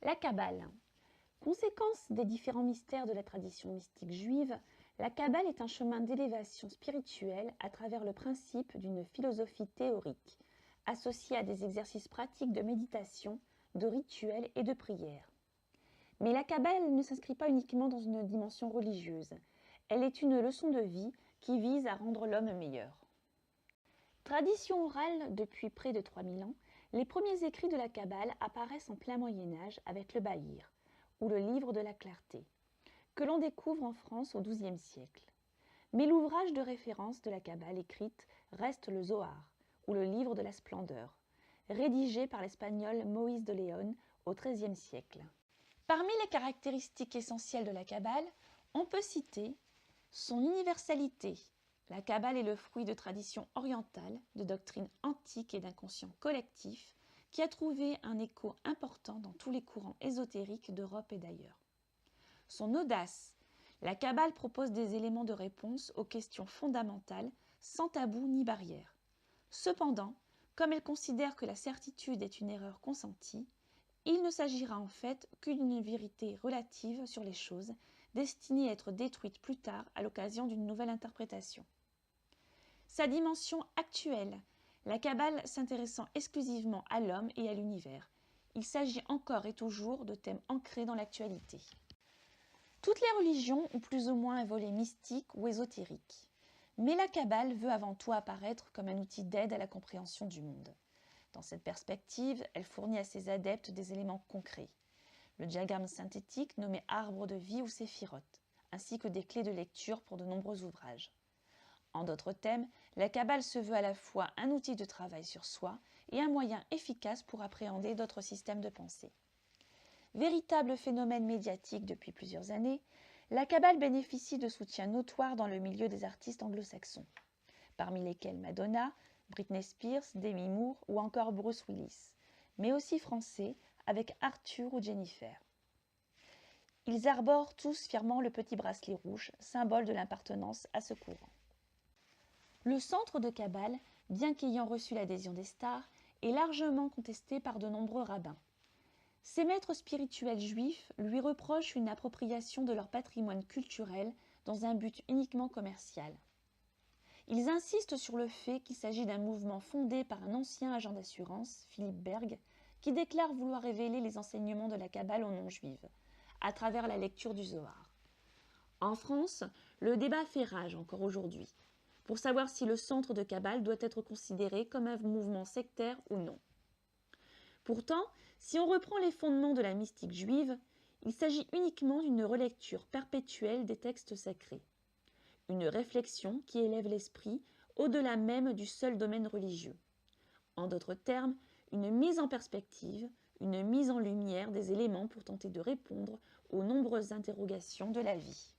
La Kabbale. Conséquence des différents mystères de la tradition mystique juive, la Kabbale est un chemin d'élévation spirituelle à travers le principe d'une philosophie théorique, associée à des exercices pratiques de méditation, de rituels et de prière. Mais la Kabbale ne s'inscrit pas uniquement dans une dimension religieuse, elle est une leçon de vie qui vise à rendre l'homme meilleur. Tradition orale depuis près de 3000 ans, les premiers écrits de la Kabbale apparaissent en plein Moyen-Âge avec le Bahir, ou le livre de la clarté, que l'on découvre en France au XIIe siècle. Mais l'ouvrage de référence de la Kabbale écrite reste le Zohar, ou le livre de la splendeur, rédigé par l'espagnol Moïse de León au XIIIe siècle. Parmi les caractéristiques essentielles de la Kabbale, on peut citer son universalité. La Kabbale est le fruit de traditions orientales, de doctrines antiques et d'inconscient collectif, qui a trouvé un écho important dans tous les courants ésotériques d'Europe et d'ailleurs. Son audace. La Kabbale propose des éléments de réponse aux questions fondamentales, sans tabou ni barrière. Cependant, comme elle considère que la certitude est une erreur consentie, il ne s'agira en fait que d'une vérité relative sur les choses, destinée à être détruite plus tard à l'occasion d'une nouvelle interprétation. Sa dimension actuelle, la Kabbale s'intéressant exclusivement à l'homme et à l'univers. Il s'agit encore et toujours de thèmes ancrés dans l'actualité. Toutes les religions ont plus ou moins un volet mystique ou ésotérique. Mais la Kabbale veut avant tout apparaître comme un outil d'aide à la compréhension du monde. Dans cette perspective, elle fournit à ses adeptes des éléments concrets. Le diagramme synthétique nommé arbre de vie ou séphirote, ainsi que des clés de lecture pour de nombreux ouvrages. En d'autres thèmes, la Kabbale se veut à la fois un outil de travail sur soi et un moyen efficace pour appréhender d'autres systèmes de pensée. Véritable phénomène médiatique depuis plusieurs années, la Kabbale bénéficie de soutien notoire dans le milieu des artistes anglo-saxons, parmi lesquels Madonna, Britney Spears, Demi Moore ou encore Bruce Willis, mais aussi français avec Arthur ou Jennifer. Ils arborent tous fièrement le petit bracelet rouge, symbole de l'appartenance à ce courant. Le centre de Kabbale, bien qu'ayant reçu l'adhésion des stars, est largement contesté par de nombreux rabbins. Ces maîtres spirituels juifs lui reprochent une appropriation de leur patrimoine culturel dans un but uniquement commercial. Ils insistent sur le fait qu'il s'agit d'un mouvement fondé par un ancien agent d'assurance, Philippe Berg, qui déclare vouloir révéler les enseignements de la Kabbale aux non-juives, à travers la lecture du Zohar. En France, le débat fait rage encore aujourd'hui, pour savoir si le centre de Kabbale doit être considéré comme un mouvement sectaire ou non. Pourtant, si on reprend les fondements de la mystique juive, il s'agit uniquement d'une relecture perpétuelle des textes sacrés. Une réflexion qui élève l'esprit au-delà même du seul domaine religieux. En d'autres termes, une mise en perspective, une mise en lumière des éléments pour tenter de répondre aux nombreuses interrogations de la vie.